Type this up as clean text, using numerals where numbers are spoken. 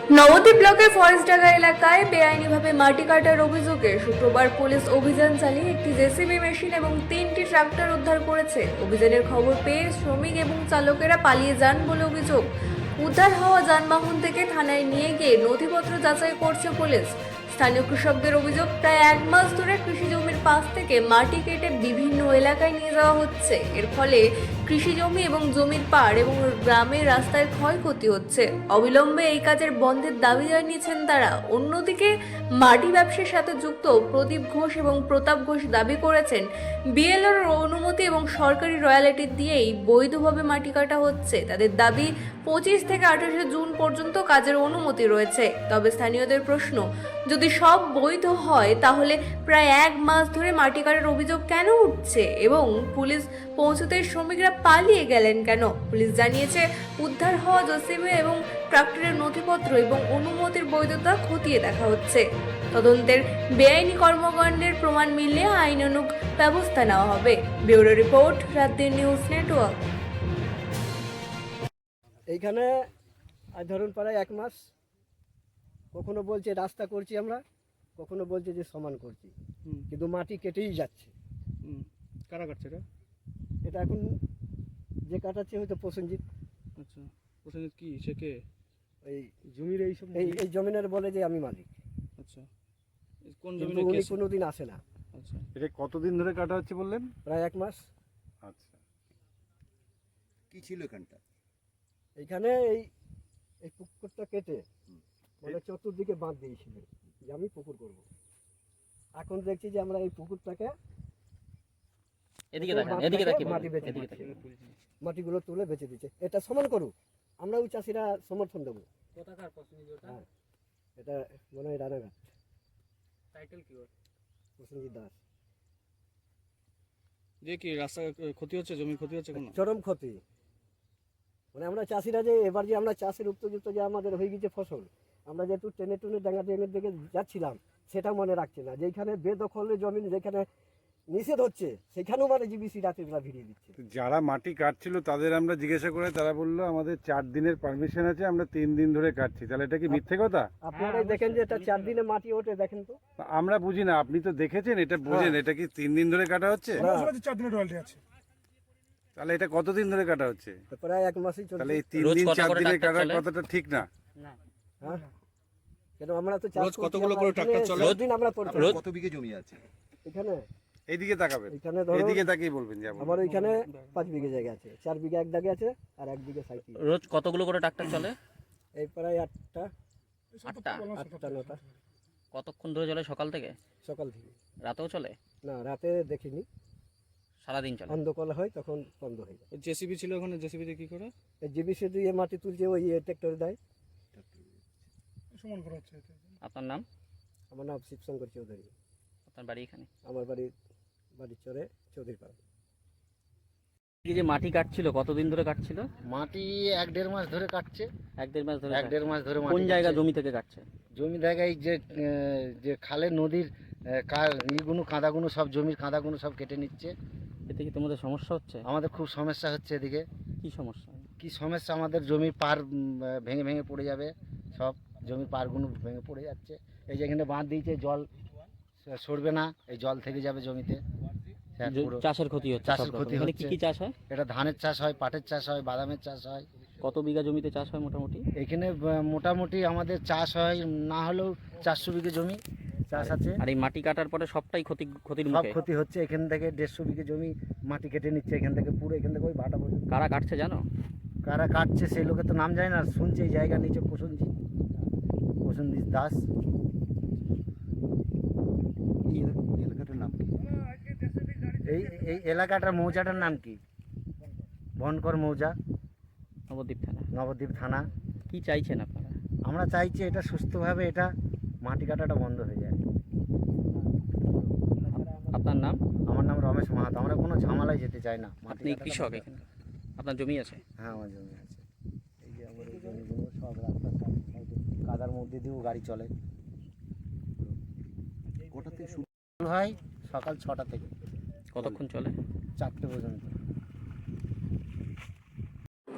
নবদ্বীপ ব্লকের ফরেস্টডাঙ্গা এলাকায় বেআইনিভাবে মাটি কাটার অভিযোগে শুক্রবার পুলিশ অভিযান চালিয়ে একটি জেসিবি মেশিন এবং 3টি ট্রাক্টর উদ্ধার করেছে। অভিযানের খবর পেয়ে শ্রমিক এবং চালকেরা পালিয়ে যান বলে অভিযোগ। উদ্ধার হওয়া যানবাহন থেকে থানায় নিয়ে গিয়ে নথিপত্র যাচাই করছে পুলিশ। স্থানীয় কৃষকদের অভিযোগ, প্রায় 1 মাস ধরে কৃষি জমির পাশ থেকে মাটি কেটে বিভিন্ন এলাকায় নিয়ে যাওয়া হচ্ছে। এর ফলে কৃষি জমি এবং জমির পাড় এবং গ্রামের রাস্তায় ক্ষয়ক্ষতি হচ্ছে। অবিলম্বে এই কাজের বন্ধের দাবি জানিয়েছেন তারা। অন্যদিকে মাটি ব্যবসার সাথে যুক্ত প্রদীপ ঘোষ এবং প্রতাপ ঘোষ দাবি করেছেন, বিএলওর অনুমতি এবং সরকারি রয়্যালিটি দিয়েই বৈধভাবে মাটি কাটা হচ্ছে। তাদের দাবি, 25 থেকে 28 জুন পর্যন্ত কাজের অনুমতি রয়েছে। তবে স্থানীয়দের প্রশ্ন, যদি সব বৈধ হয় তাহলে প্রায় 1 মাস ধরে মাটি কাটার অভিযোগ কেন উঠছে এবং পুলিশ পৌঁছতে শ্রমিকরা পালিয়ে গেলেন কেন? পুলিশ জানিয়েছে, উদ্ধার হওয়া জেসিবি এবং ট্রাক্টরের নথিপত্র এবং অনুমতির বৈধতা খতিয়ে দেখা হচ্ছে। তদন্তের বেআইনি কর্মকাণ্ডের প্রমাণ মিললে আইনানুগ ব্যবস্থা নেওয়া হবে। Bureau report, রাতদিন news network. এইখানে আজ ধরুন প্রায় 1 মাস, কখনো বলছে রাস্তা করছি আমরা, কখনো বলছে যে সমান করছি, কিন্তু মাটি কেটেই যাচ্ছে। কারা কাটছে এটা? এটা এখন যে কাটাচ্ছে হয়তো প্রসেনজিৎ। আচ্ছা, প্রসেনজিৎ কি সে কে? এই জমির এইসব এই জমিনের বলে যে আমি মালিক। আচ্ছা, কোন কিন্তু জমির উনি কেস? কোনোদিন আসে না। আচ্ছা, এটা কতদিন ধরে কাটা হচ্ছে বললেন? প্রায় 1 মাস। আচ্ছা, কি ছিল এখানটা? এইখানে এই পুকুরটা কেটে বলে চতুর্দিকে বাঁধ দিয়েছিল যে আমি পুকুর করব। এখন দেখছি যে আমরা এই পুকুরটাকে এদিকে দেখেন, এদিকে দেখি, মাটি বেচে এদিকে দিচ্ছে, দেখি। মাটিগুলো তুলে বেচে দিচ্ছে। এটা সমান করুক, আমরা ওই চাষিরা সমর্থন দেবো। কোথাকার প্রসেনজিৎ ওটা? হ্যাঁ, এটা মনে হয় রানাঘাট। টাইটেল কি ওর? প্রসেনজিৎ দাস। যে কি রাস্তা ক্ষতি হচ্ছে, জমির ক্ষতি হচ্ছে কোনো? চরম ক্ষতি। মানে আমরা চাষিরা যে এবার যে আমরা চাষের উপযুক্ত যে আমাদের হয়ে গেছে ফসল, আমরা যেহেতু টেনে টুনে ডাঙ্গা ড্যামের দিকে যাচ্ছিলাম, সেটা মনে রাখছে না। যেখানে বেদখলের জমি, যেখানে নিষেধ হচ্ছে, সেখানেও মানে জিবিসি রাতের বেলা ভিড়িয়ে দিচ্ছে। যারা মাটি কাটছিল তাদের আমরা জিজ্ঞাসা করে, তারা বললো আমাদের 4 দিনের পারমিশন আছে, আমরা 3 দিন ধরে কাটছি। তাহলে এটা কি মিথ্যে কথা? আপনারাই দেখেন যে এটা 4 দিনে মাটি ওঠে, দেখেন তো। আমরা বুঝি না, আপনি তো দেখেছেন, এটা বোঝেন। এটা কি 3 দিন ধরে কাটা হচ্ছে? 4 দিনের রয়্যালটি আছে। তাহলে এটা কতদিন ধরে কাটা হচ্ছে? প্রায় 1 মাসই তাহলে চলছে। এই 3 রোজ দিন কত 4 করে দিনে ট্রাক্টর কাটার চলে? কথাটা ঠিক না। হ্যাঁ, কেন আমরা তো চাষ রোজ করছি, কতগুলো আমরা করে এখানে ট্রাক্টর চলে? 10 দিন আমরা করছি। রোজ কত বিঘে জমি আছে এখানে এইদিকে তাকাবেন, এখানে ধরো এইদিকে তাকিয়ে বলবেন। যেমন আমার ওইখানে 5 বিঘে জায়গা আছে, 4 বিঘা এক দাগে আছে আর 1 বিঘে সাইকেল। রোজ কতগুলো করে ট্রাক্টর চলে? এই প্রায় 8টা 9টা কতক্ষণ ধরে চলে? সকাল থেকে? সকাল থেকে। রাতেও চলে? না, রাতে দেখিনি, সারাদিন চলে? অন্ধকার হয় তখন বন্ধ হয়ে যায়। জেসিবি ছিল ওখানে, জেসিবি দিয়ে কি করে? এই জিবিসি দিয়ে মাটি তুলছে, ওই ট্রাক্টরে দেয়। সমান করা হচ্ছে। আপনার নাম? আমার নাম শিবশঙ্কর চৌধুরী। আপনার বাড়ি এখানে? আমার বাড়ির চরে চৌধুরীপাড়া। এই যে মাটি কাটছিল, কতদিন ধরে কাটছিল? মাটি 1-1.5 মাস ধরে কাটছে। 1-1.5 মাস ধরে? 1-1.5 মাস ধরে কোন জায়গা জমি থেকে কাটছে? জমি জায়গায় যে খালের নদীর ইগুলো কাঁদাগুলো, সব জমির কাঁদাগুলো সব কেটে নিচ্ছে। এতে কি তোমাদের সমস্যা হচ্ছে? আমাদের খুব সমস্যা হচ্ছে এদিকে। কি সমস্যা? কি সমস্যা, আমাদের জমির পার ভেঙে ভেঙে পড়ে যাবে, সব জমির পারগুলো ভেঙে পড়ে যাচ্ছে। এই যে এখানে বাঁধ দিয়েছে, জল সরবে না, এই জল থেকে যাবে জমিতে। পুরো চাষের ক্ষতি হচ্ছে? চাষের সব রকম। ক্ষতি এখানে কি হচ্ছে। কি চাষ হয়? এটা ধানের চাষ হয়, পাটের চাষ হয়, বাদামের চাষ হয়। কত বিঘা জমিতে চাষ হয় মোটামুটি? এখানে মোটামুটি আমাদের চাষ হয় না হলেও 400 বিঘে জমি চাষ আছে। আর এই মাটি কাটার পরে সবটাই ক্ষতির সব মুখে? ক্ষতি হচ্ছে। এখান থেকে 150 বিঘে জমি মাটি কেটে নিচ্ছে, এখান থেকে পুরো, এখান থেকে ওই ভাটা পর্যন্ত। কারা কাটছে জানো? কারা কাটছে সেই লোকের তো নাম যায় না, শুনছে এই জায়গা নিচে প্রসেনজিৎ দাস। এলাকাটার নাম কি? এই এই এলাকাটার মৌজাটার নাম কি? বনকর মৌজা, নবদ্বীপ থানা। নবদ্বীপ থানা। কি চাইছেন আপনারা? আমরা চাইছি এটা সুস্থভাবে এটা মাটি কাটাটা বন্ধ হয়ে যায়। আপনার নাম? আমার নাম রমেশ মাহাতো। আমরা কোনো ঝামেলায় যেতে চাই না। মাটি আপনি কাটাটা কৃষক বন্ধ। এখানে? আপনার জমি আছে? হ্যাঁ, আমার জমি আছে। এই যে আমার এই জমিগুলো সব রাস্তার সাইডে কাদার মধ্যে দিয়েও গাড়ি চলে। কোথা থেকে শুরু? শুরু হয় সকাল 6টা থেকে কতক্ষণ চলে? 4টে পর্যন্ত।